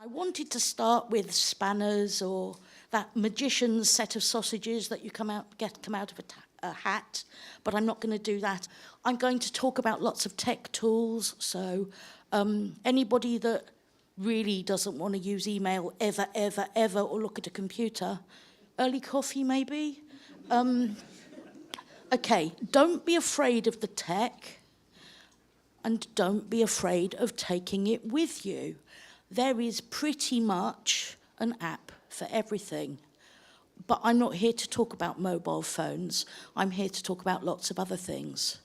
I wanted to start with spanners or that magician's set of sausages that you come out of a hat, but I'm not going to do that. I'm going to talk about lots of tech tools, so anybody that really doesn't want to use email ever, or look at a computer, early coffee maybe? Okay, don't be afraid of the tech, and don't be afraid of taking it with you. There is pretty much an app for everything. But I'm not here to talk about mobile phones. I'm here to talk about lots of other things.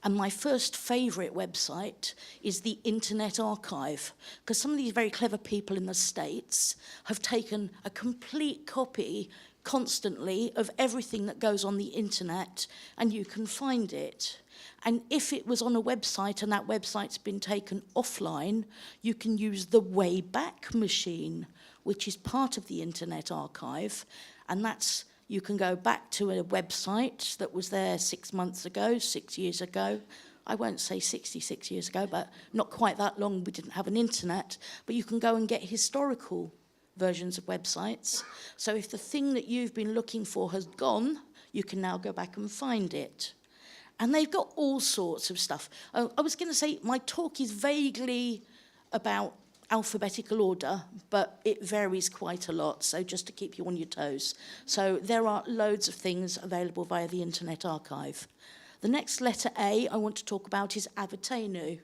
And my first favourite website is the Internet Archive, because some of these very clever people in the States have taken a complete copy constantly of everything that goes on the internet, and you can find it. And if it was on a website and that website's been taken offline, you can use the Wayback Machine, which is part of the Internet Archive, and that's, you can go back to a website that was there 6 months ago, 6 years ago. I won't say 66 years ago, but not quite that long. We didn't have an internet, but you can go and get historical versions of websites. So if the thing that you've been looking for has gone, you can now go back and find it. And they've got all sorts of stuff. I was going to say my talk is vaguely about alphabetical order, but it varies quite a lot, so just to keep you on your toes. So there are loads of things available via the Internet Archive. The next letter A I want to talk about is Avatenu.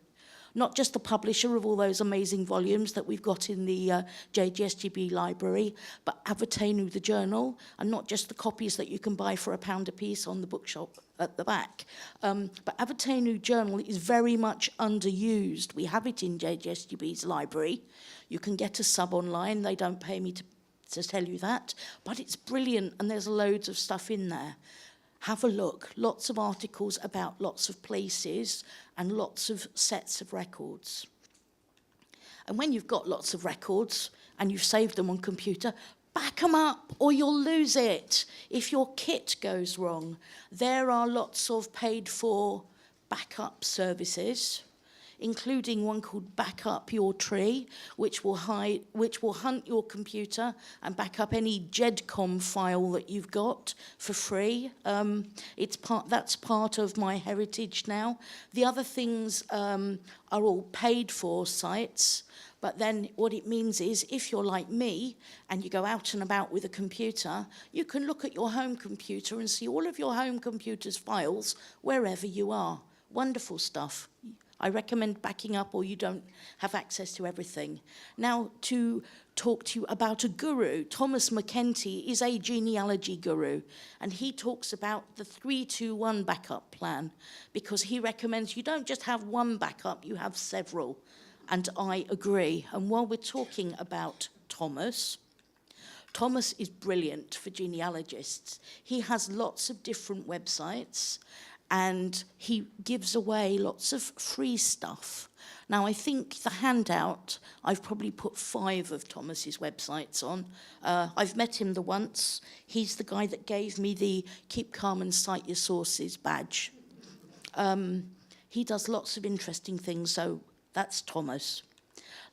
Not just the publisher of all those amazing volumes that we've got in the JGSGB library, but Avatenu the journal, and not just the copies that you can buy for £1 a piece on the bookshop at the back. But Avatenu journal is very much underused. We have it in JGSGB's library. You can get a sub online. They don't pay me to tell you that, but it's brilliant, and there's loads of stuff in there. Have a look. Lots of articles about lots of places and lots of sets of records. And when you've got lots of records and you've saved them on computer, back them up or you'll lose it. If your kit goes wrong, there are lots of paid for backup services, including one called Backup Your Tree, which will hunt your computer and back up any GEDCOM file that you've got for free. That's part of my heritage now. The other things are all paid for sites, but then what it means is if you're like me and you go out and about with a computer, you can look at your home computer and see all of your home computer's files wherever you are. Wonderful stuff. I recommend backing up or you don't have access to everything. Now, to talk to you about a guru. Thomas McKenty is a genealogy guru, and he talks about the 3-2-1 backup plan, because he recommends you don't just have one backup, you have several. And I agree. And while we're talking about Thomas is brilliant for genealogists. He has lots of different websites, and he gives away lots of free stuff. Now, I think the handout, I've probably put 5 of Thomas's websites on. I've met him once. He's the guy that gave me the Keep Calm and Cite Your Sources badge. He does lots of interesting things, so that's Thomas.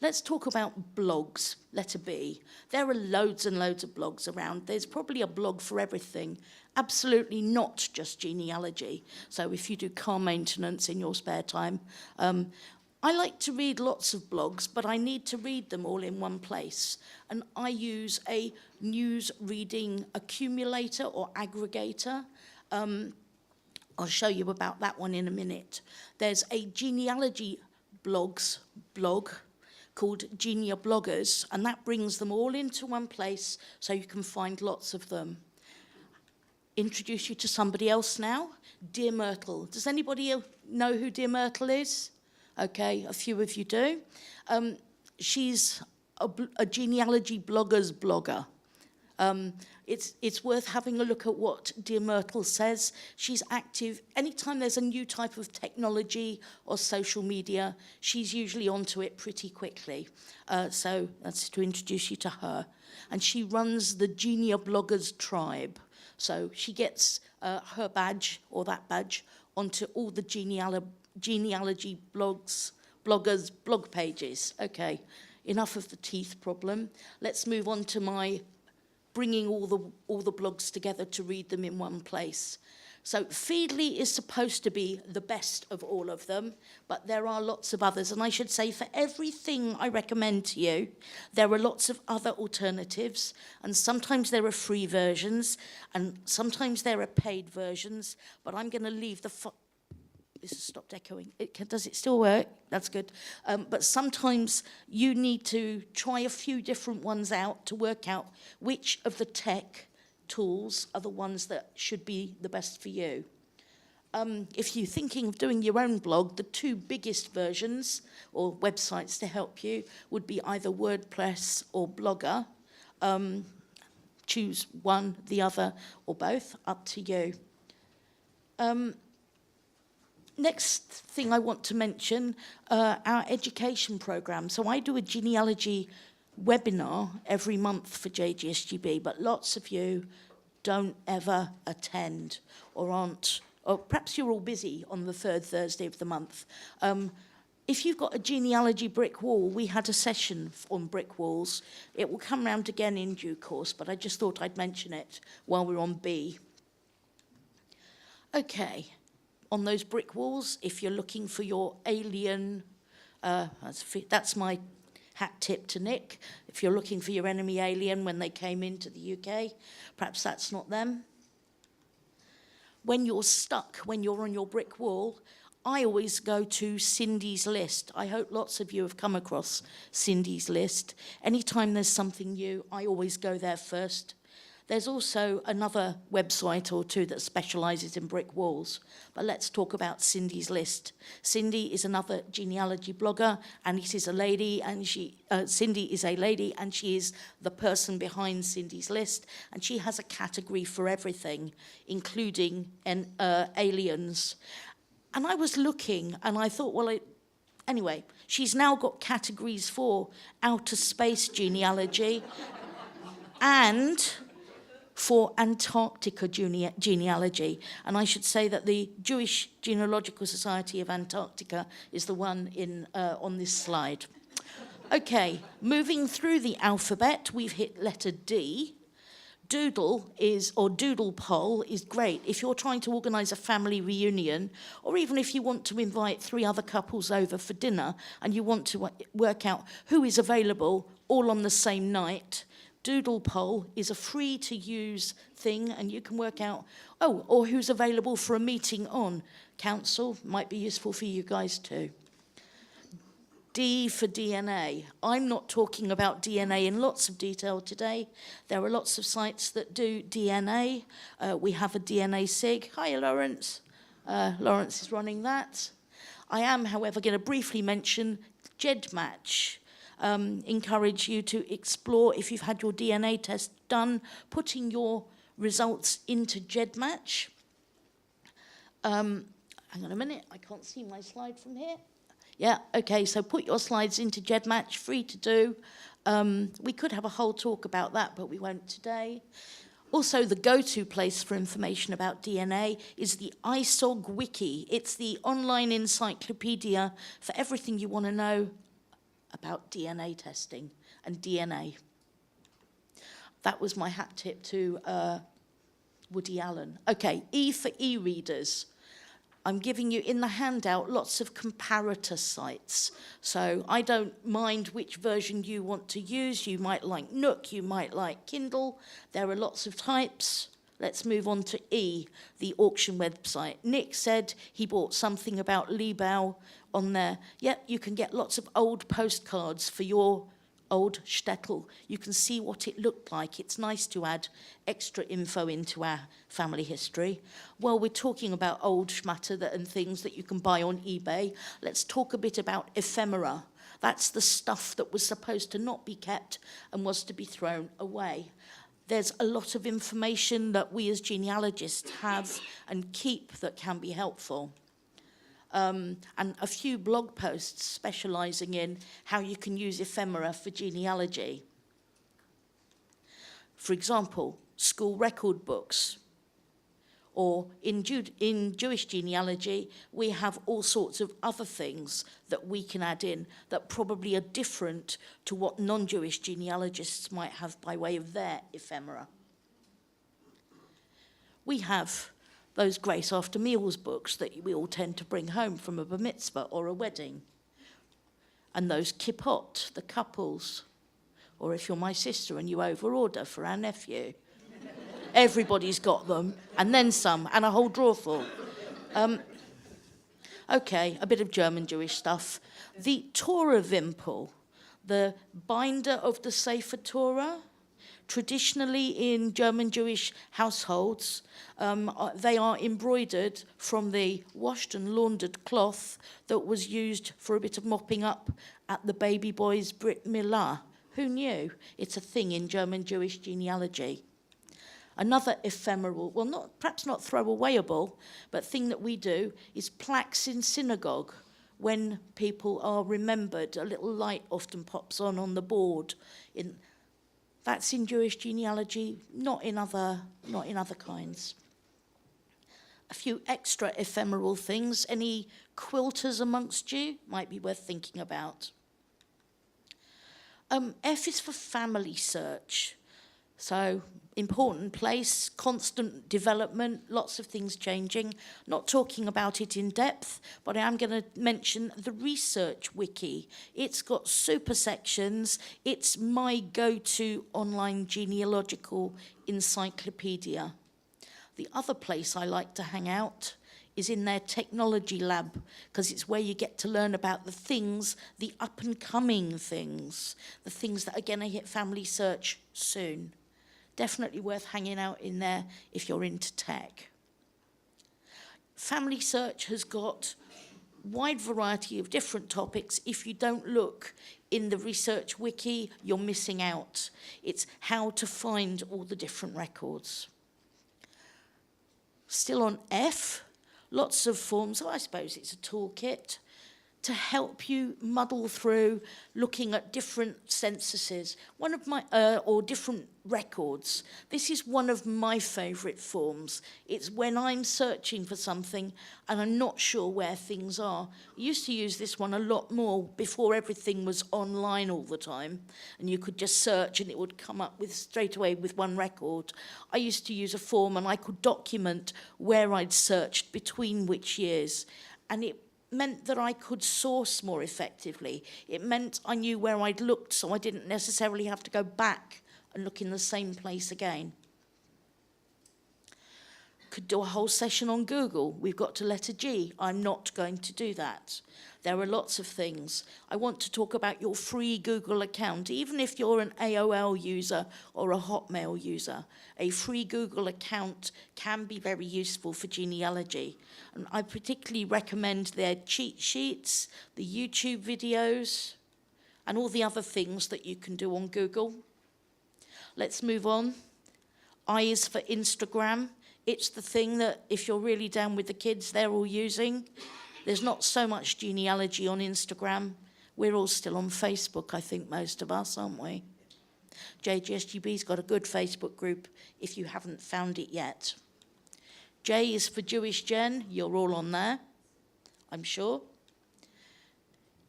Let's talk about blogs, letter B. There are loads and loads of blogs around. There's probably a blog for everything. Absolutely not just genealogy. So if you do car maintenance in your spare time, I like to read lots of blogs, but I need to read them all in one place. And I use a news reading accumulator or aggregator. I'll show you about that one in a minute. There's a genealogy blog called Genia Bloggers, and that brings them all into one place so you can find lots of them. Introduce you to somebody else now, Dear Myrtle. Does anybody know who Dear Myrtle is? Okay, a few of you do. She's a genealogy blogger's blogger. It's worth having a look at what Dear Myrtle says. She's active. Anytime there's a new type of technology or social media, she's usually onto it pretty quickly. So that's to introduce you to her. And she runs the Genia Bloggers tribe. So she gets her badge, or that badge, onto all the genealogy bloggers' blog pages. Okay. enough of the teeth problem. Let's move on to my bringing all the blogs together to read them in one place. So Feedly is supposed to be the best of all of them, but there are lots of others. And I should say, for everything I recommend to you, there are lots of other alternatives. And sometimes there are free versions, and sometimes there are paid versions. But I'm going to leave this has stopped echoing. Does it still work? That's good. But sometimes you need to try a few different ones out to work out which of the tech tools are the ones that should be the best for you. If you're thinking of doing your own blog, the two biggest versions or websites to help you would be either WordPress or Blogger. Choose one, the other, or both, up to you. Next thing I want to mention, our education program. So I do a genealogy webinar every month for JGSGB, but lots of you don't ever attend or aren't, or perhaps you're all busy on the third Thursday of the month. If you've got a genealogy brick wall, we had a session on brick walls. It will come round again in due course, but I just thought I'd mention it while we're on B. Okay, on those brick walls, if you're looking for your alien, that's my hat tip to Nick. If you're looking for your enemy alien when they came into the UK, perhaps that's not them. When you're stuck, when you're on your brick wall, I always go to Cindy's List. I hope lots of you have come across Cindy's List. Anytime there's something new, I always go there first. There's also another website or two that specialises in brick walls, but let's talk about Cindy's List. Cindy is another genealogy blogger, and it is a lady, and Cindy is a lady, and she is the person behind Cindy's List, and she has a category for everything, including aliens. And I was looking, and I thought, well, anyway, she's now got categories for outer space genealogy and for Antarctica genealogy. And I should say that the Jewish Genealogical Society of Antarctica is the one on this slide. Okay, moving through the alphabet, we've hit letter D. Doodle poll is great if you're trying to organise a family reunion, or even if you want to invite 3 other couples over for dinner and you want to work out who is available all on the same night. Doodle poll is a free-to-use thing, and you can work out, or who's available for a meeting on council. Might be useful for you guys too. D for DNA. I'm not talking about DNA in lots of detail today. There are lots of sites that do DNA. We have a DNA SIG. Hi, Lawrence. Lawrence is running that. I am, however, going to briefly mention GEDmatch. Encourage you to explore, if you've had your DNA test done, putting your results into GEDmatch. Hang on a minute, I can't see my slide from here. Yeah, okay, so put your slides into GEDmatch, free to do. We could have a whole talk about that, but we won't today. Also, the go-to place for information about DNA is the ISOG Wiki. It's the online encyclopedia for everything you want to know about DNA testing and DNA. That was my hat tip to Woody Allen. Okay, E for e-readers. I'm giving you in the handout lots of comparator sites. So I don't mind which version you want to use. You might like Nook, you might like Kindle. There are lots of types. Let's move on to E, the auction website. Nick said he bought something about Liebau on there. Yep, you can get lots of old postcards for your old shtetl. You can see what it looked like. It's nice to add extra info into our family history. Well, we're talking about old schmatter and things that you can buy on eBay. Let's talk a bit about ephemera. That's the stuff that was supposed to not be kept and was to be thrown away. There's a lot of information that we as genealogists have and keep that can be helpful. And a few blog posts specialising in how you can use ephemera for genealogy. For example, school record books, Or in Jewish genealogy, we have all sorts of other things that we can add in that probably are different to what non-Jewish genealogists might have by way of their ephemera. We have those Grace After Meals books that we all tend to bring home from a bar mitzvah or a wedding. And those kippot, the couples. Or if you're my sister and you overorder for our nephew. Everybody's got them, and then some, and a whole drawer full. Okay, a bit of German Jewish stuff. The Torah Wimpel, the binder of the Sefer Torah, traditionally in German Jewish households, they are embroidered from the washed and laundered cloth that was used for a bit of mopping up at the baby boy's Brit Milah. Who knew? It's a thing in German Jewish genealogy. Another ephemeral, well, perhaps not throwawayable, but thing that we do is plaques in synagogue. When people are remembered, a little light often pops on the board. That's in Jewish genealogy, not in other kinds. A few extra ephemeral things. Any quilters amongst you? Might be worth thinking about. F is for family search. So, important place, constant development, lots of things changing. Not talking about it in depth, but I am going to mention the research wiki. It's got super sections. It's my go-to online genealogical encyclopedia. The other place I like to hang out is in their technology lab, because it's where you get to learn about the things, the up-and-coming things, the things that are going to hit family search soon. Definitely worth hanging out in there if you're into tech. Family search has got a wide variety of different topics. If you don't look in the research wiki, you're missing out. It's how to find all the different records. Still on F, lots of forms. I suppose it's a toolkit to help you muddle through looking at different censuses, or different records. This is one of my favourite forms. It's when I'm searching for something and I'm not sure where things are. I used to use this one a lot more before everything was online all the time, and you could just search and it would come up with straight away with one record. I used to use a form and I could document where I'd searched between which years, and it meant that I could source more effectively. It meant I knew where I'd looked, so I didn't necessarily have to go back and look in the same place again. Could do a whole session on Google. We've got to letter G. I'm not going to do that. There are lots of things. I want to talk about your free Google account. Even if you're an AOL user or a Hotmail user, a free Google account can be very useful for genealogy. And I particularly recommend their cheat sheets, the YouTube videos, and all the other things that you can do on Google. Let's move on. I is for Instagram. It's the thing that, if you're really down with the kids, they're all using. There's not so much genealogy on Instagram. We're all still on Facebook, I think, most of us, aren't we? JGSGB's got a good Facebook group if you haven't found it yet. J is for Jewish Gen. You're all on there, I'm sure.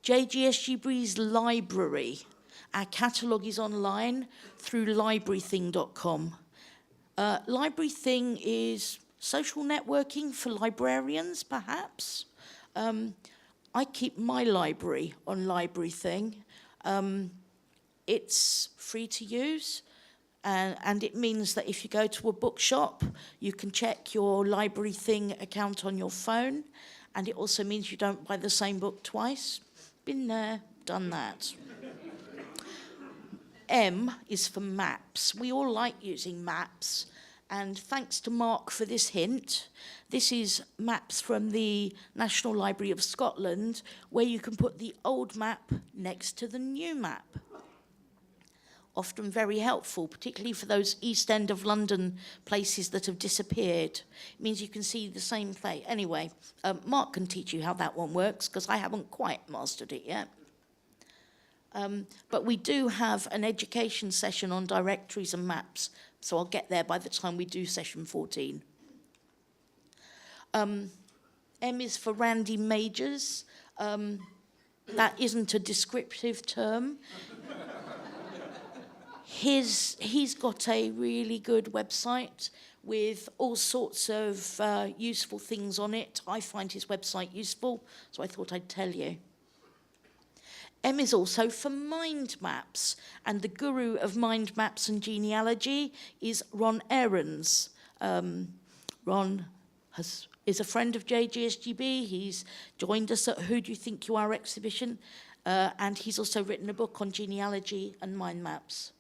JGSGB's library. Our catalogue is online through librarything.com. LibraryThing is social networking for librarians, perhaps. I keep my library on LibraryThing. It's free to use, and it means that if you go to a bookshop, you can check your LibraryThing account on your phone, and it also means you don't buy the same book twice. Been there, done that. M is for maps. We all like using maps, and thanks to Mark for this hint. This is maps from the National Library of Scotland, where you can put the old map next to the new map. Often very helpful, particularly for those East End of London places that have disappeared. It means you can see the same place. Anyway, Mark can teach you how that one works, because I haven't quite mastered it yet. But we do have an education session on directories and maps, so I'll get there by the time we do session 14. M is for Randy Majors. That isn't a descriptive term. He's got a really good website with all sorts of useful things on it. I find his website useful, so I thought I'd tell you. M is also for mind maps, and the guru of mind maps and genealogy is Ron Ahrens. Ron is a friend of JGSGB. He's joined us at Who Do You Think You Are exhibition, and he's also written a book on genealogy and mind maps.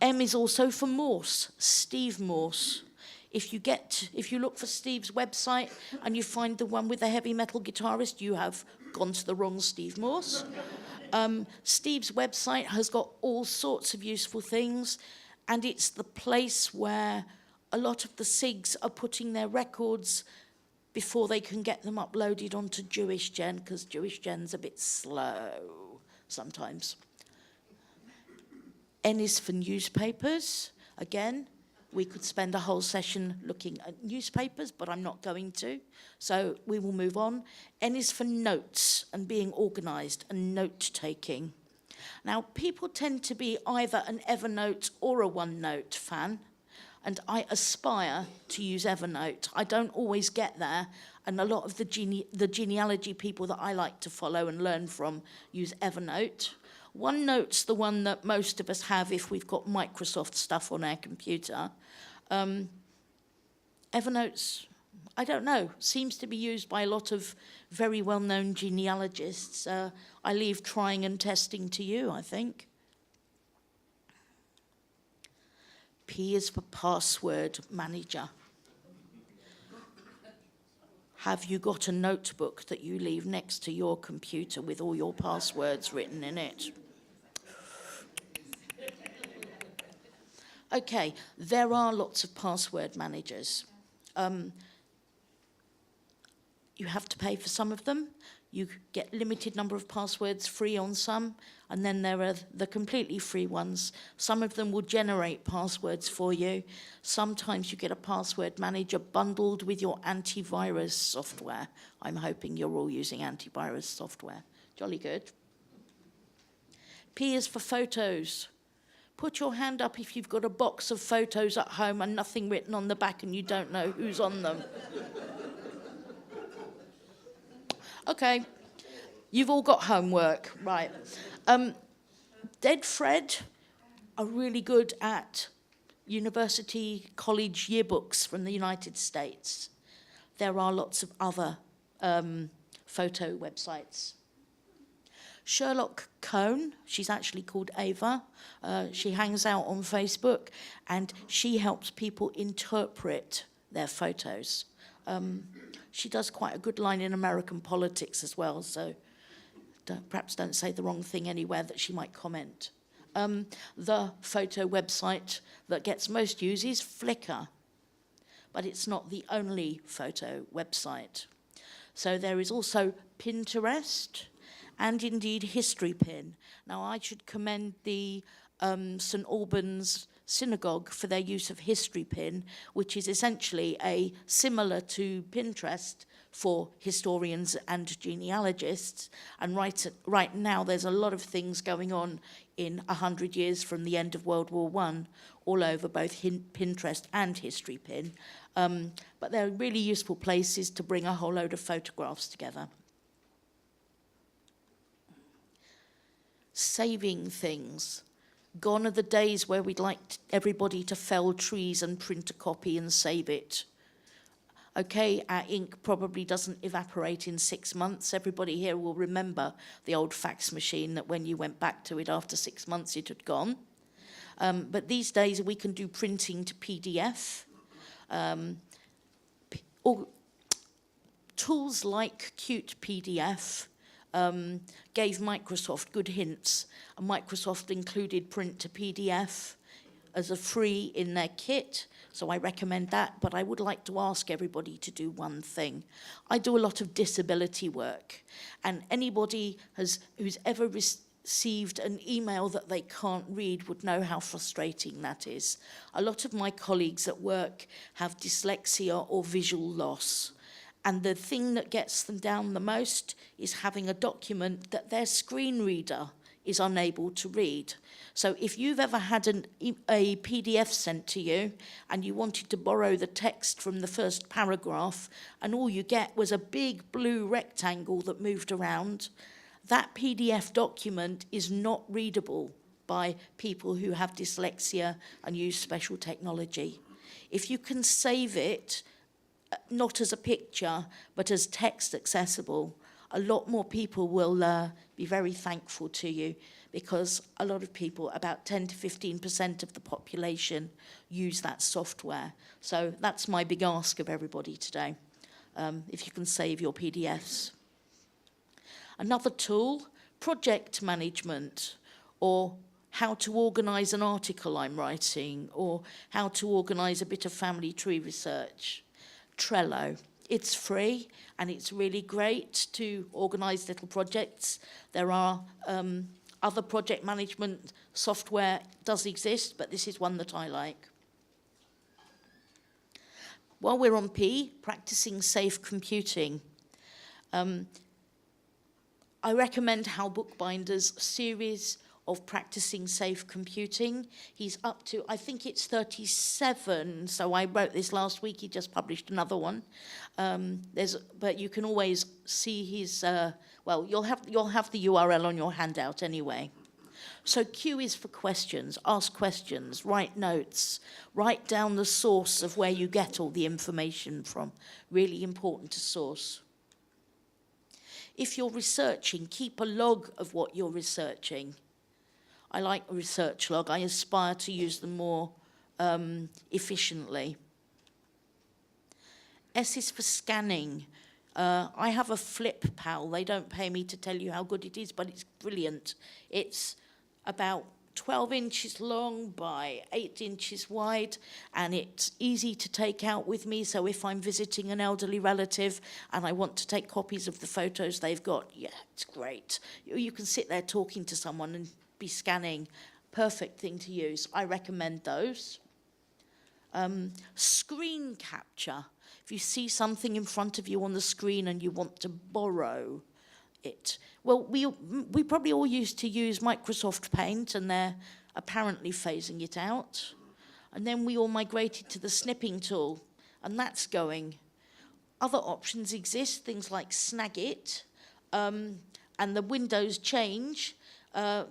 M is also for Morse, Steve Morse. If you look for Steve's website and you find the one with the heavy metal guitarist, you have gone to the wrong Steve Morse. Steve's website has got all sorts of useful things, and it's the place where a lot of the SIGs are putting their records before they can get them uploaded onto Jewish Gen, because Jewish Gen's a bit slow sometimes. N is for newspapers. Again, we could spend a whole session looking at newspapers, but I'm not going to, so we will move on. N is for notes and being organised and note-taking. Now, people tend to be either an Evernote or a OneNote fan, and I aspire to use Evernote. I don't always get there, and a lot of the genealogy people that I like to follow and learn from use Evernote. OneNote's the one that most of us have if we've got Microsoft stuff on our computer. Evernote's, I don't know, seems to be used by a lot of very well-known genealogists. I leave trying and testing to you, I think. P is for password manager. Have you got a notebook that you leave next to your computer with all your passwords written in it? Okay, there are lots of password managers. You have to pay for some of them. You get limited number of passwords free on some, and then there are the completely free ones. Some of them will generate passwords for you. Sometimes you get a password manager bundled with your antivirus software. I'm hoping you're all using antivirus software. Jolly good. P is for photos. Put your hand up if you've got a box of photos at home and nothing written on the back and you don't know who's on them. Okay, you've all got homework, right. Dead Fred are really good at university, college yearbooks from the United States. There are lots of other photo websites. Sherlock Cohn, she's actually called Ava. She hangs out on Facebook, and she helps people interpret their photos. She does quite a good line in American politics as well, so perhaps don't say the wrong thing anywhere that she might comment. The photo website that gets most use is Flickr, but it's not the only photo website. So there is also Pinterest, and indeed HistoryPin. Now, I should commend the St Albans Synagogue for their use of HistoryPin, which is essentially similar to Pinterest for historians and genealogists. And right now, there's a lot of things going on in 100 years from the end of World War I, all over both Pinterest and HistoryPin. But they're really useful places to bring a whole load of photographs together. Saving things. Gone are the days where we'd like everybody to fell trees and print a copy and save it. Okay, our ink probably doesn't evaporate in 6 months. Everybody here will remember the old fax machine that when you went back to it after 6 months, it had gone. But these days we can do printing to PDF. Or tools like Qt PDF gave Microsoft good hints. And Microsoft included print to PDF as a free in their kit, so I recommend that, but I would like to ask everybody to do one thing. I do a lot of disability work, and anybody who's ever received an email that they can't read would know how frustrating that is. A lot of my colleagues at work have dyslexia or visual loss, and the thing that gets them down the most is having a document that their screen reader is unable to read. So if you've ever had a PDF sent to you and you wanted to borrow the text from the first paragraph and all you get was a big blue rectangle that moved around, that PDF document is not readable by people who have dyslexia and use special technology. If you can save it, not as a picture, but as text accessible, a lot more people will be very thankful to you, because a lot of people, about 10 to 15% of the population, use that software. So that's my big ask of everybody today, if you can save your PDFs. Another tool, project management, or how to organise an article I'm writing, or how to organise a bit of family tree research. Trello. It's free and it's really great to organise little projects. There are other project management software does exist, but this is one that I like. While we're on P, practising safe computing. I recommend Hal Bookbinder's series of practising safe computing. He's up to, I think it's 37, so I wrote this last week, he just published another one. But you can always see his, well, you'll have the URL on your handout anyway. So Q is for questions, ask questions, write notes, write down the source of where you get all the information from. Really important to source. If you're researching, keep a log of what you're researching. I like a research log. I aspire to use them more efficiently. S is for scanning. I have a Flip Pal. They don't pay me to tell you how good it is, but it's brilliant. It's about 12 inches long by 8 inches wide, and it's easy to take out with me. So if I'm visiting an elderly relative and I want to take copies of the photos they've got, yeah, it's great. You can sit there talking to someone and be scanning. Perfect thing to use. I recommend those. Screen capture. If you see something in front of you on the screen and you want to borrow it. Well, we probably all used to use Microsoft Paint, and they're apparently phasing it out. And then we all migrated to the snipping tool, and that's going. Other options exist, things like Snagit, and the Windows change.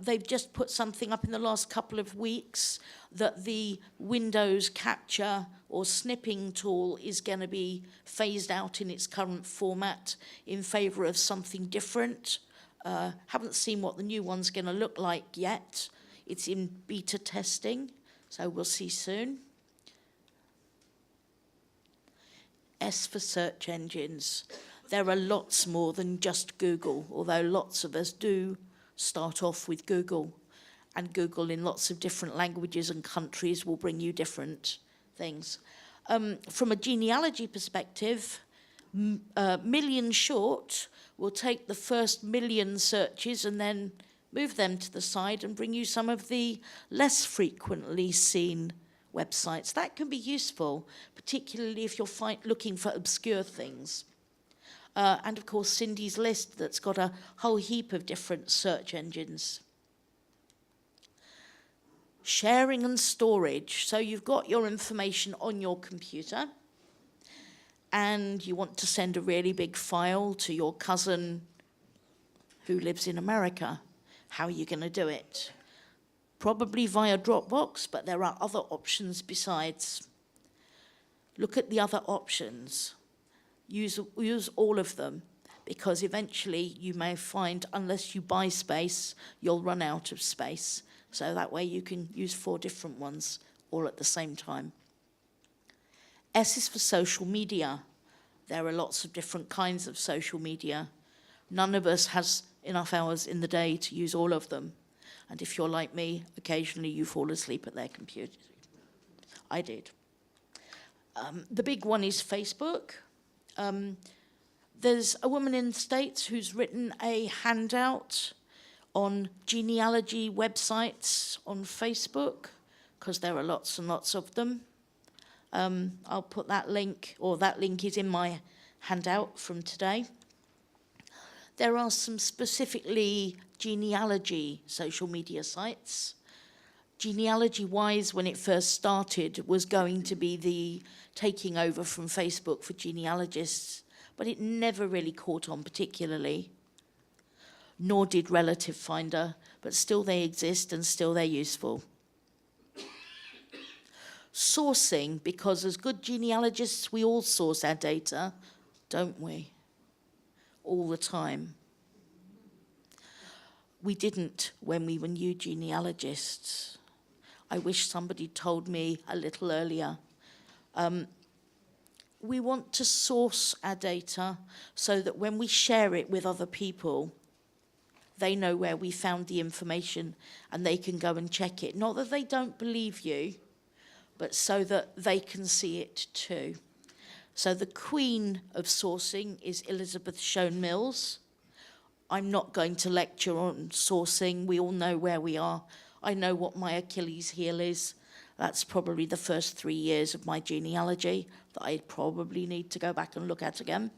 They've just put something up in the last couple of weeks that the Windows capture or snipping tool is going to be phased out in its current format in favour of something different. Haven't seen what the new one's going to look like yet. It's in beta testing, so we'll see soon. S for search engines. There are lots more than just Google, although lots of us do start off with Google, and Google in lots of different languages and countries will bring you different things. From a genealogy perspective, Million Short will take the first million searches and then move them to the side and bring you some of the less frequently seen websites. That can be useful, particularly if you're looking for obscure things. And of course, Cindy's List, that's got a whole heap of different search engines. Sharing and storage. So you've got your information on your computer and you want to send a really big file to your cousin who lives in America. How are you going to do it? Probably via Dropbox, but there are other options besides. Look at the other options. Use all of them, because eventually you may find, unless you buy space, you'll run out of space. So that way you can use 4 different ones all at the same time. S is for social media. There are lots of different kinds of social media. None of us has enough hours in the day to use all of them. And if you're like me, occasionally you fall asleep at their computer. I did. The big one is Facebook. There's a woman in the States who's written a handout on genealogy websites on Facebook, because there are lots and lots of them. I'll put that link, or that link is in my handout from today. There are some specifically genealogy social media sites. Genealogy-wise, when it first started, was going to be the taking over from Facebook for genealogists, but it never really caught on particularly, nor did Relative Finder, but still they exist and still they're useful. Sourcing, because as good genealogists, we all source our data, don't we? All the time. We didn't when we were new genealogists. I wish somebody told me a little earlier. We want to source our data so that when we share it with other people, they know where we found the information and they can go and check it. Not that they don't believe you, but so that they can see it too. So the queen of sourcing is Elizabeth Shone Mills. I'm not going to lecture on sourcing. We all know where we are. I know what my Achilles heel is. That's probably the first 3 years of my genealogy that I probably need to go back and look at again.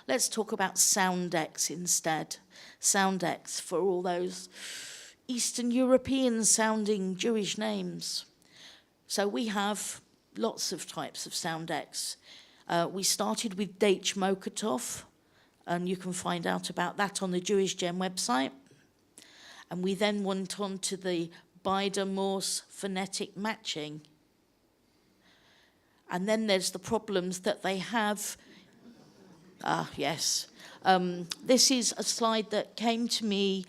Let's talk about Soundex instead. Soundex for all those Eastern European sounding Jewish names. So we have lots of types of Soundex. We started with Deitch Mokotov, and you can find out about that on the Jewish Gen website. And we then went on to the Beider-Morse phonetic matching. And then there's the problems that they have. Yes. This is a slide that came to me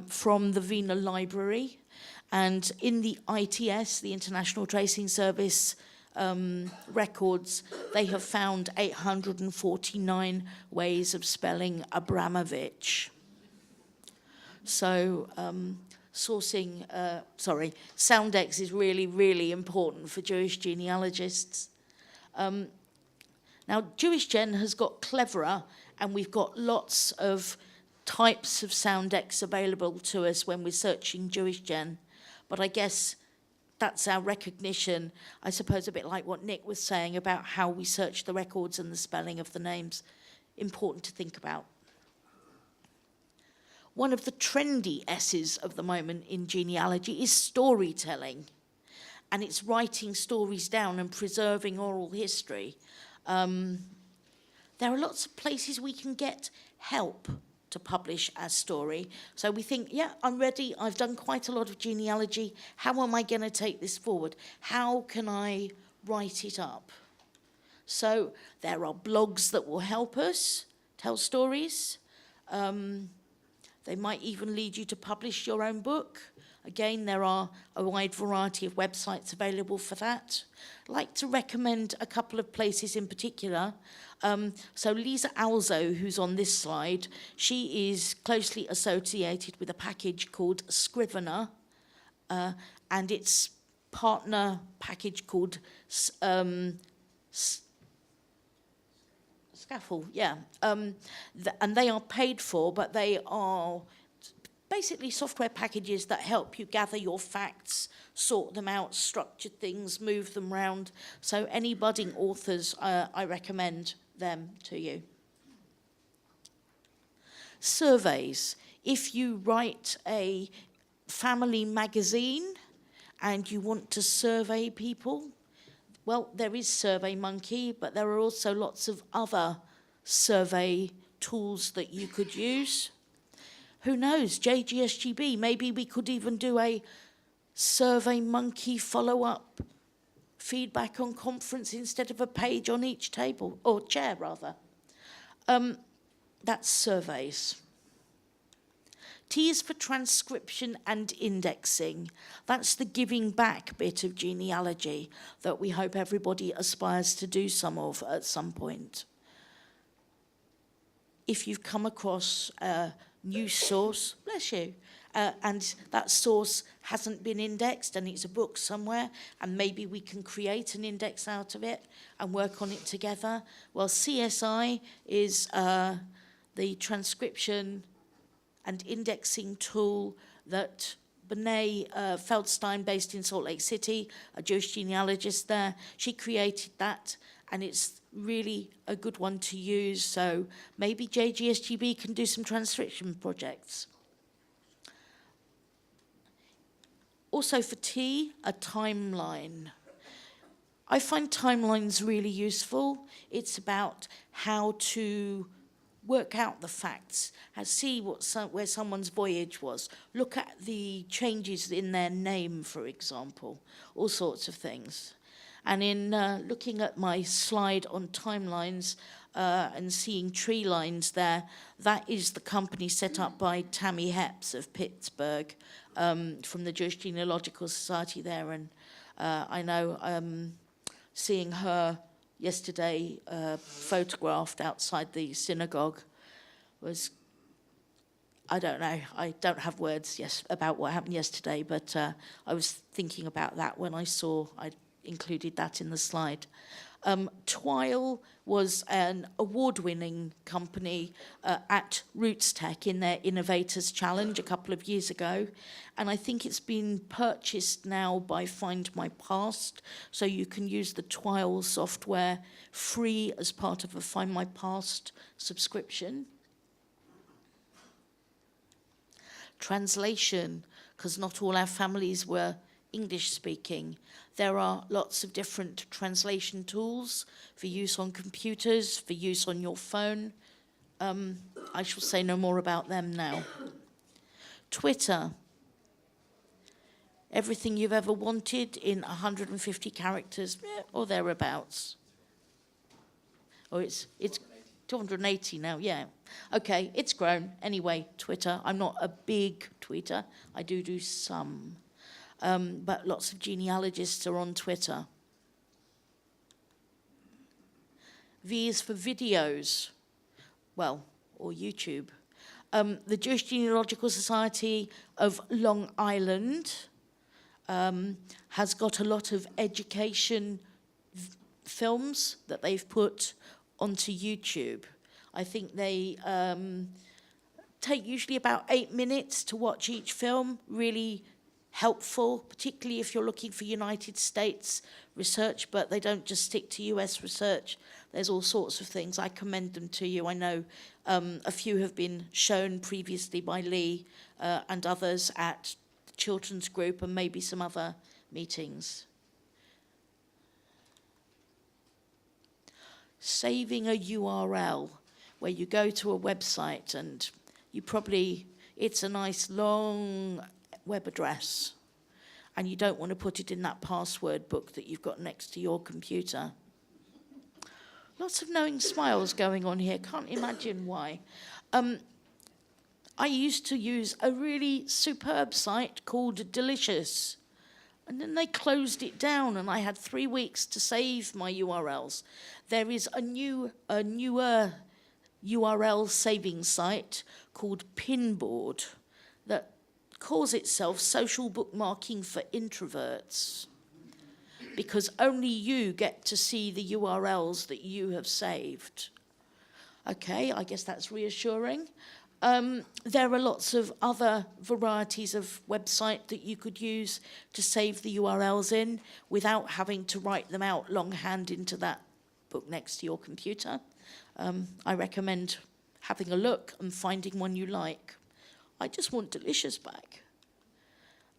from the FINAL library. And in the ITS, the International Tracing Service records, they have found 849 ways of spelling Abramovich. So Soundex is really, really important for Jewish genealogists. Now, Jewish Gen has got cleverer, and we've got lots of types of Soundex available to us when we're searching Jewish Gen. But I guess that's our recognition, I suppose, a bit like what Nick was saying about how we search the records and the spelling of the names. Important to think about. One of the trendy S's of the moment in genealogy is storytelling. And it's writing stories down and preserving oral history. There are lots of places we can get help to publish our story. So we think, yeah, I'm ready. I've done quite a lot of genealogy. How am I going to take this forward? How can I write it up? So there are blogs that will help us tell stories. They might even lead you to publish your own book. Again, there are a wide variety of websites available for that. I'd like to recommend a couple of places in particular. So Lisa Alzo, who's on this slide, she is closely associated with a package called Scrivener, and its partner package called Scaffold, yeah. And they are paid for, but they are basically software packages that help you gather your facts, sort them out, structure things, move them around. So any budding authors, I recommend them to you. Surveys. If you write a family magazine and you want to survey people, well, there is SurveyMonkey, but there are also lots of other survey tools that you could use. Who knows, JGSGB, maybe we could even do a SurveyMonkey follow-up feedback on conference instead of a page on each table, or chair rather. That's surveys. T is for transcription and indexing. That's the giving back bit of genealogy that we hope everybody aspires to do some of at some point. If you've come across a new source, bless you, and that source hasn't been indexed and it's a book somewhere, and maybe we can create an index out of it and work on it together. Well, CSI is the transcription and indexing tool that Benet Feldstein, based in Salt Lake City, a Jewish genealogist there, she created that, and it's really a good one to use. So maybe JGSGB can do some transcription projects. Also for T, a timeline. I find timelines really useful. It's about how to work out the facts, and see where someone's voyage was. Look at the changes in their name, for example, all sorts of things. And in looking at my slide on timelines and seeing tree lines there, that is the company set up by Tammy Hepps of Pittsburgh from the Jewish Genealogical Society there. And I know seeing her yesterday photographed outside the synagogue was, I don't know, I don't have words about what happened yesterday, but I was thinking about that when I saw I included that in the slide. Twile was an award-winning company at Roots Tech in their Innovators Challenge a couple of years ago, and I think it's been purchased now by Find My Past, so you can use the Twile software free as part of a Find My Past subscription. Translation, because not all our families were English speaking. There are lots of different translation tools for use on computers, for use on your phone. I shall say no more about them now. Twitter. Everything you've ever wanted in 150 characters or thereabouts. Oh, it's 280 now, yeah. Okay, it's grown. Anyway, Twitter. I'm not a big tweeter. I do some. But lots of genealogists are on Twitter. V is for videos, well, or YouTube. The Jewish Genealogical Society of Long Island has got a lot of education films that they've put onto YouTube. I think they take usually about 8 minutes to watch each film, really helpful, particularly if you're looking for United States research, but they don't just stick to US research. There's all sorts of things. I commend them to you. I know a few have been shown previously by Lee and others at the Children's Group and maybe some other meetings. Saving a URL, where you go to a website and it's a nice long web address, and you don't want to put it in that password book that you've got next to your computer. Lots of knowing smiles going on here. Can't imagine why. I used to use a really superb site called Delicious, and then they closed it down, and I had 3 weeks to save my URLs. There is a newer URL saving site called Pinboard that calls itself Social Bookmarking for Introverts, because only you get to see the URLs that you have saved. Okay, I guess that's reassuring. There are lots of other varieties of website that you could use to save the URLs in without having to write them out longhand into that book next to your computer. I recommend having a look and finding one you like. I just want Delicious back.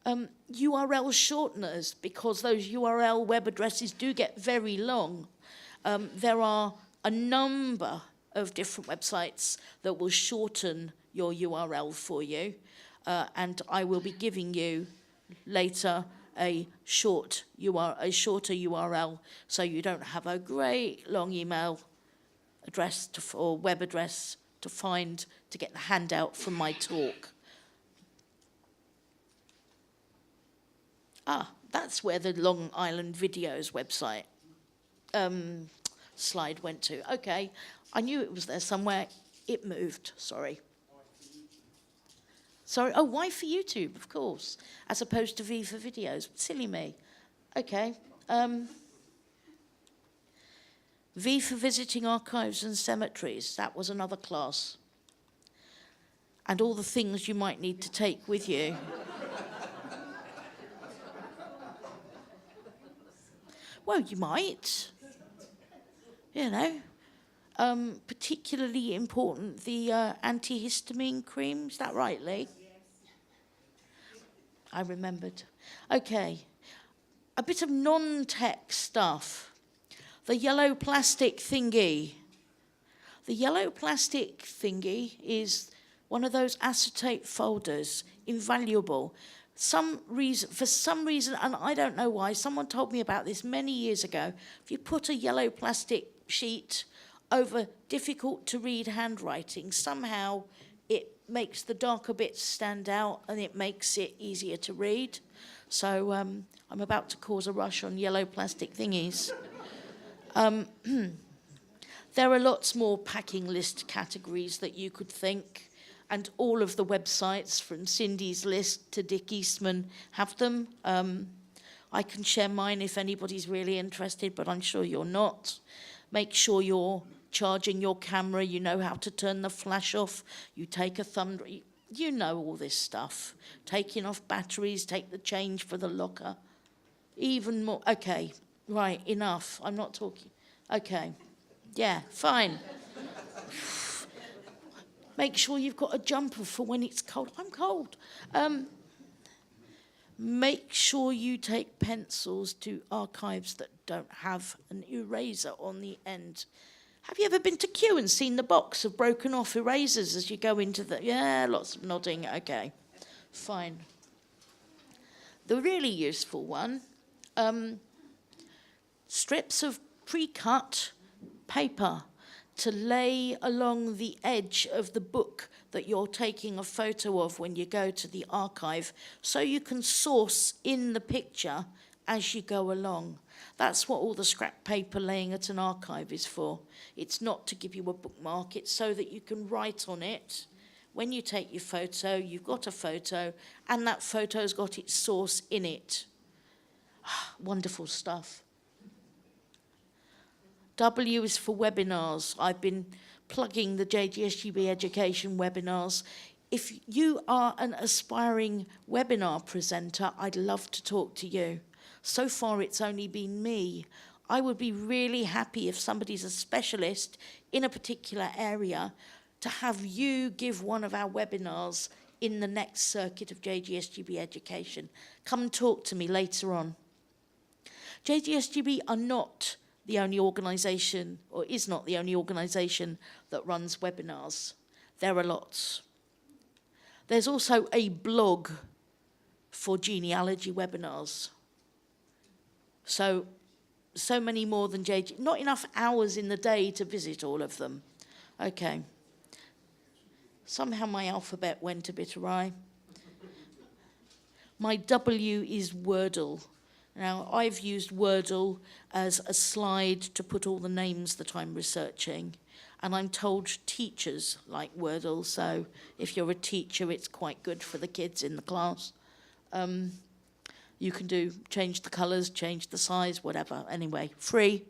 URL shorteners, because those URL web addresses do get very long. There are a number of different websites that will shorten your URL for you, and I will be giving you later a shorter URL, so you don't have a great long email address or web address to find to get the handout from my talk. That's where the Long Island Videos website slide went to. Okay, I knew it was there somewhere. It moved, sorry. Sorry, oh, Y for YouTube, of course, as opposed to V for videos. Silly me. Okay. V for visiting archives and cemeteries. That was another class. and all the things you might need to take with you. Well, you might. You know. Particularly important, the antihistamine cream. Is that right, Lee? I remembered. Okay. A bit of non-tech stuff. The yellow plastic thingy. The yellow plastic thingy is one of those acetate folders, invaluable. For some reason, and I don't know why, someone told me about this many years ago. If you put a yellow plastic sheet over difficult to read handwriting, somehow it makes the darker bits stand out and it makes it easier to read. So I'm about to cause a rush on yellow plastic thingies. There are lots more packing list categories that you could think, and all of the websites from Cindy's List to Dick Eastman have them. I can share mine if anybody's really interested, but I'm sure you're not. Make sure you're charging your camera, you know how to turn the flash off, you take a thumb, you know all this stuff. Taking off batteries, take the change for the locker. Even more, okay, right, enough, I'm not talking. Okay, yeah, fine. Make sure you've got a jumper for when it's cold. I'm cold. Make sure you take pencils to archives that don't have an eraser on the end. Have you ever been to Kew and seen the box of broken off erasers as you go into the... Yeah, lots of nodding. Okay, fine. The really useful one, strips of pre-cut paper to lay along the edge of the book that you're taking a photo of when you go to the archive, so you can source in the picture as you go along. That's what all the scrap paper laying at an archive is for. It's not to give you a bookmark, it's so that you can write on it. When you take your photo, you've got a photo, and that photo's got its source in it. Wonderful stuff. W is for webinars. I've been plugging the JGSGB Education webinars. If you are an aspiring webinar presenter, I'd love to talk to you. So far, it's only been me. I would be really happy if somebody's a specialist in a particular area to have you give one of our webinars in the next circuit of JGSGB Education. Come and talk to me later on. JGSGB are not the only organisation, or is not the only organisation that runs webinars. There are lots. There's also a blog for genealogy webinars. So many more than JG, not enough hours in the day to visit all of them. Okay. Somehow my alphabet went a bit awry. My W is Wordle. Now, I've used Wordle as a slide to put all the names that I'm researching, and I'm told teachers like Wordle, so if you're a teacher, it's quite good for the kids in the class. You can change the colours, change the size, whatever. Anyway, free.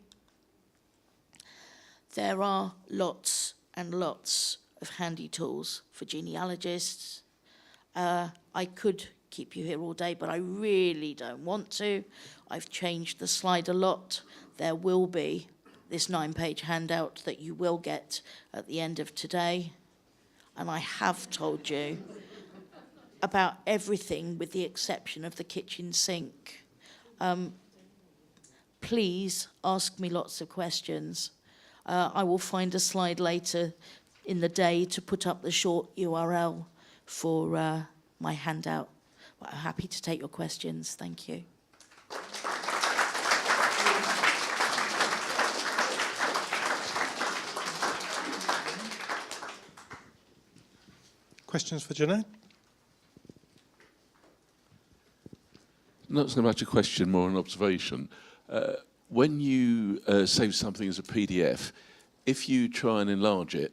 There are lots and lots of handy tools for genealogists. I could keep you here all day, but I really don't want to. I've changed the slide a lot. There will be this 9-page handout that you will get at the end of today. And I have told you about everything with the exception of the kitchen sink. Please ask me lots of questions. I will find a slide later in the day to put up the short URL for my handout. Well, I'm happy to take your questions. Thank you. Questions for Jeanette? Not so much a question, more an observation. When you save something as a PDF, if you try and enlarge it,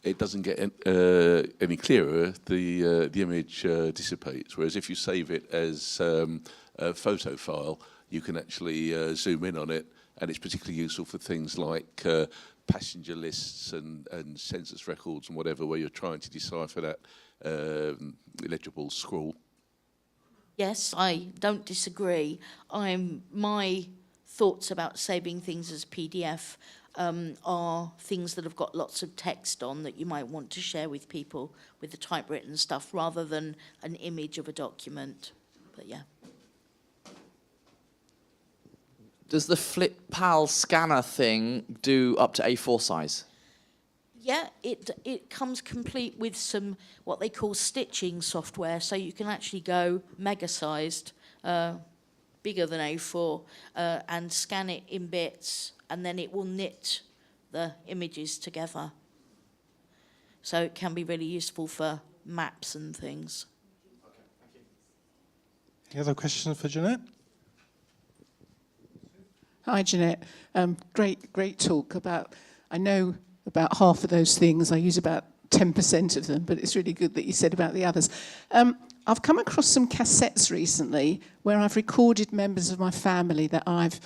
it doesn't get any clearer. The image dissipates. Whereas if you save it as a photo file, you can actually zoom in on it, and it's particularly useful for things like passenger lists and census records and whatever, where you're trying to decipher that legible scrawl. Yes, I don't disagree. My thoughts about saving things as PDF are things that have got lots of text on that you might want to share with people with the typewritten stuff rather than an image of a document. But yeah. Does the FlipPal scanner thing do up to A4 size? Yeah, it comes complete with some what they call stitching software, so you can actually go mega-sized, bigger than A4, and scan it in bits, and then it will knit the images together. So it can be really useful for maps and things. Okay, thank you. Any other questions for Jeanette? Hi, Jeanette. Great talk about, I know about half of those things. I use about 10% of them, but it's really good that you said about the others. I've come across some cassettes recently where I've recorded members of my family that I've,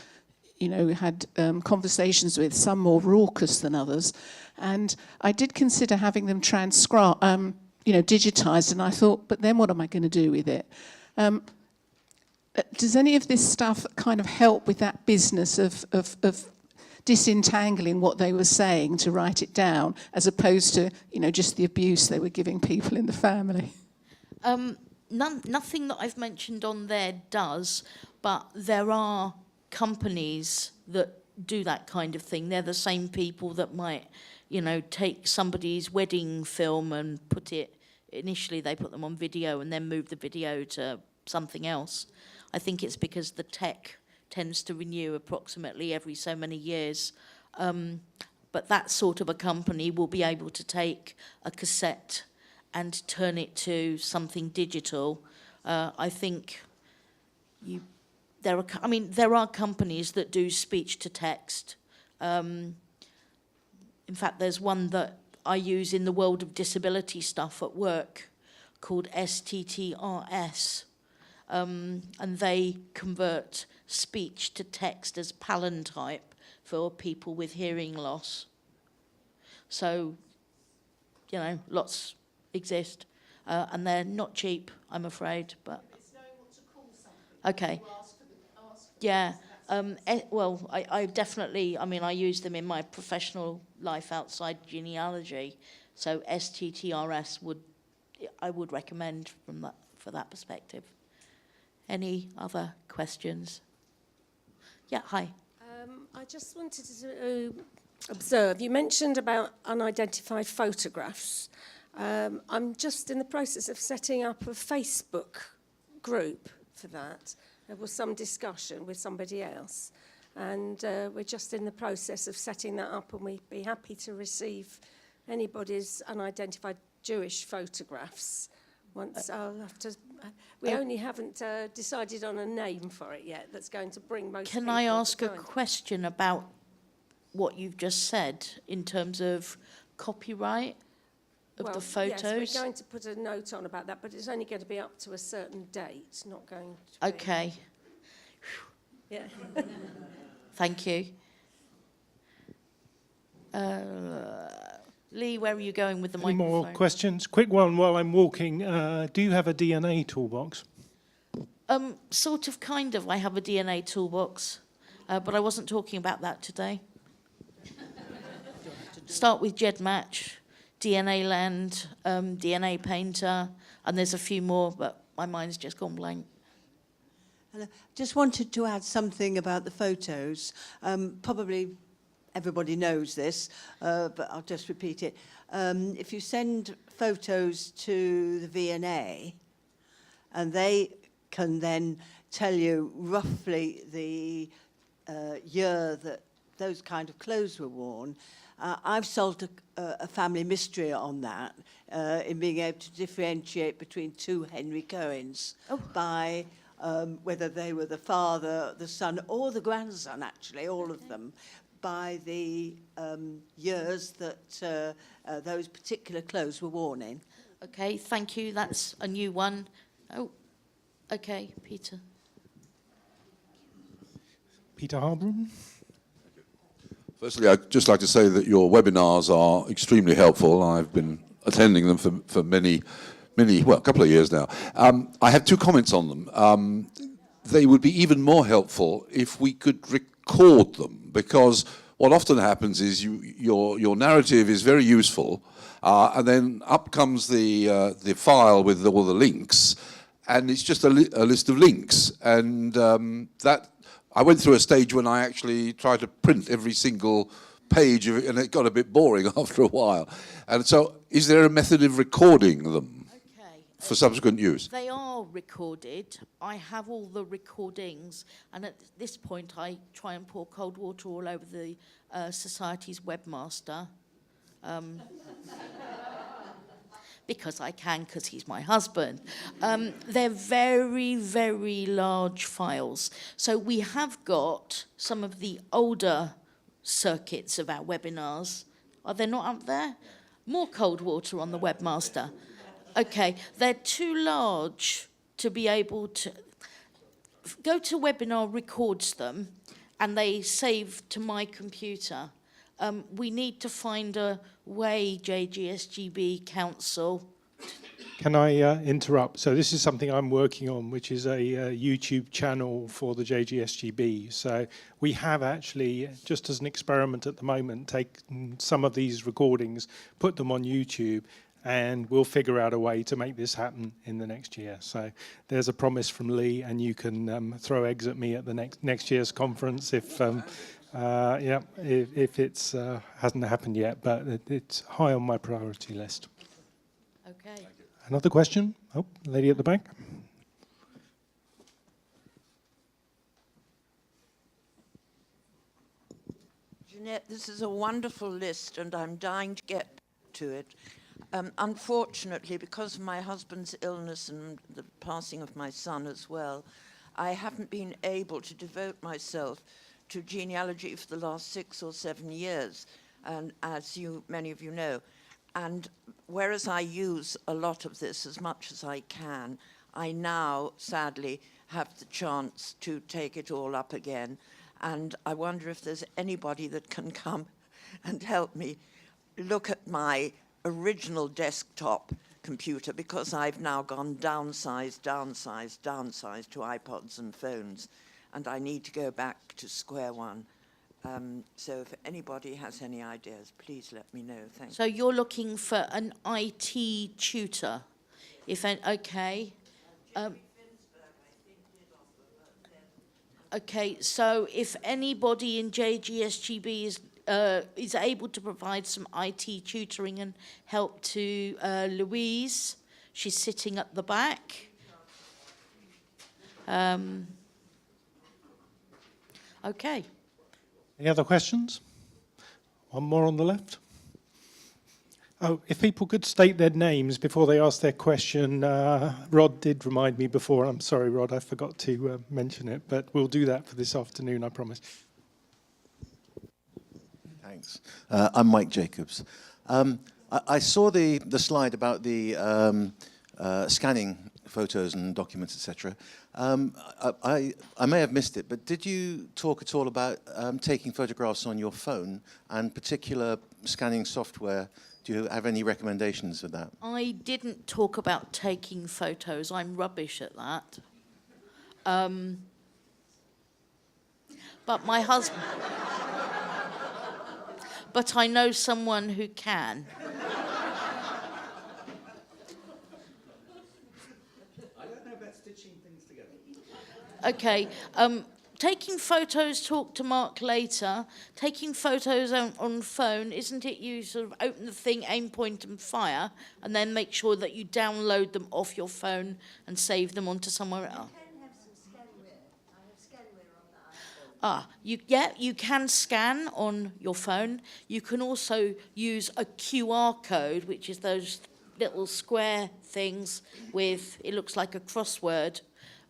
had conversations with, some more raucous than others. And I did consider having them transcribed, digitized, and I thought, but then what am I going to do with it? Does any of this stuff kind of help with that business of disentangling what they were saying to write it down, as opposed to, just the abuse they were giving people in the family? Nothing that I've mentioned on there does, but there are companies that do that kind of thing. They're the same people that might, take somebody's wedding film and put it, initially they put them on video and then move the video to something else. I think it's because the tech tends to renew approximately every so many years. But that sort of a company will be able to take a cassette and turn it to something digital. I think there are companies that do speech to text. In fact, there's one that I use in the world of disability stuff at work called STTRS. And they convert speech to text as Palantype for people with hearing loss. So, lots exist. And they're not cheap, I'm afraid. But it's knowing what to call something. Okay. Yeah. I definitely, I use them in my professional life outside genealogy. So STTRS I would recommend for that perspective. Any other questions? Yeah, hi. I just wanted to observe, you mentioned about unidentified photographs. I'm just in the process of setting up a Facebook group for that. There was some discussion with somebody else, and we're just in the process of setting that up, and we'd be happy to receive anybody's unidentified Jewish photographs. Once I'll have to. We only haven't decided on a name for it yet. That's going to bring most. Can I ask a question about what you've just said in terms of copyright of the photos? Yes, we're going to put a note on about that, but it's only going to be up to a certain date. Not going to. Be. Okay. Yeah. Thank you. Lee, where are you going with the Any microphone? more questions? Quick one while I'm walking. Do you have a DNA toolbox? Sort of, kind of. I have a DNA toolbox, but I wasn't talking about that today. Start with GEDmatch, DNA Land, DNA Painter, and there's a few more, but my mind's just gone blank. Hello. Just wanted to add something about the photos. Probably everybody knows this, but I'll just repeat it. If you send photos to the V&A, and they can then tell you roughly the year that those kind of clothes were worn, I've solved a family mystery on that, in being able to differentiate between two Henry Cohens by whether they were the father, the son, or the grandson, actually, all of them, by the years that those particular clothes were worn in. Okay, thank you. That's a new one. Oh, okay, Peter. Peter Harbron? Firstly, I'd just like to say that your webinars are extremely helpful. I've been attending them for many a couple of years now. I have two comments on them. They would be even more helpful if we could record them, because what often happens is your narrative is very useful, and then up comes the file with all the links, and it's just a list of links. And that I went through a stage when I actually tried to print every single page of it, and it got a bit boring after a while. And so, is there a method of recording them for subsequent use? They are recorded. I have all the recordings, and at this point I try and pour cold water all over the Society's webmaster. Because I can, because he's my husband. They're very, very large files. So we have got some of the older circuits of our webinars. Are they not up there? More cold water on the webmaster. Okay, they're too large to be able to... GoToWebinar records them, and they save to my computer. We need to find a way, JGSGB Council. Can I interrupt? So this is something I'm working on, which is a YouTube channel for the JGSGB. So we have actually, just as an experiment at the moment, taken some of these recordings, put them on YouTube, and we'll figure out a way to make this happen in the next year. So there's a promise from Lee, and you can throw eggs at me at the next year's conference if it's hasn't happened yet, but it's high on my priority list. Okay. Another question? Oh, lady at the back. Jeanette, this is a wonderful list, and I'm dying to get to it. Unfortunately, because of my husband's illness and the passing of my son as well, I haven't been able to devote myself to genealogy for the last 6 or 7 years, and as many of you know. And whereas I use a lot of this as much as I can, I now, sadly, have the chance to take it all up again. And I wonder if there's anybody that can come and help me look at my original desktop computer, because I've now gone downsized to iPods and phones, and I need to go back to square one. So if anybody has any ideas, please let me know. Thank you. So you're looking for an IT tutor? Okay. Okay, so if anybody in JGSGB is able to provide some IT tutoring and help to Louise, she's sitting at the back. Okay. Any other questions? One more on the left. Oh, if people could state their names before they ask their question. Rod did remind me before. I'm sorry, Rod, I forgot to mention it, but we'll do that for this afternoon, I promise. Thanks. I'm Mike Jacobs. I saw the slide about the scanning photos and documents, etc. I may have missed it, but did you talk at all about taking photographs on your phone and particular scanning software? Do you have any recommendations for that? I didn't talk about taking photos. I'm rubbish at that. But my husband... But I know someone who can. I don't know about stitching things together. Okay, taking photos, talk to Mark later. Taking photos on phone, isn't it you sort of open the thing, aim, point and fire, and then make sure that you download them off your phone and save them onto somewhere else? You can scan on your phone. You can also use a QR code, which is those little square things with, it looks like a crossword,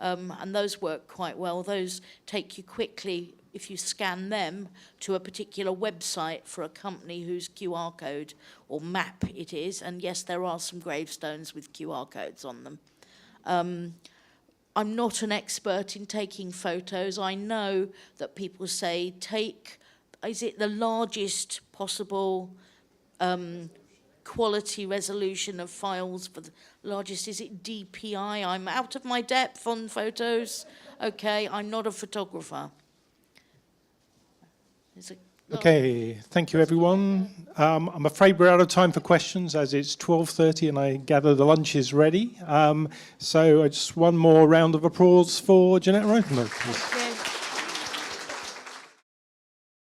and those work quite well. Those take you quickly, if you scan them, to a particular website for a company whose QR code or map it is. And yes, there are some gravestones with QR codes on them. I'm not an expert in taking photos. I know that people say is it the largest possible quality resolution of files for the largest, is it DPI? I'm out of my depth on photos. Okay, I'm not a photographer. Okay, thank you, everyone. I'm afraid we're out of time for questions, as it's 12:30 and I gather the lunch is ready. So just one more round of applause for Jeanette FINAL, please.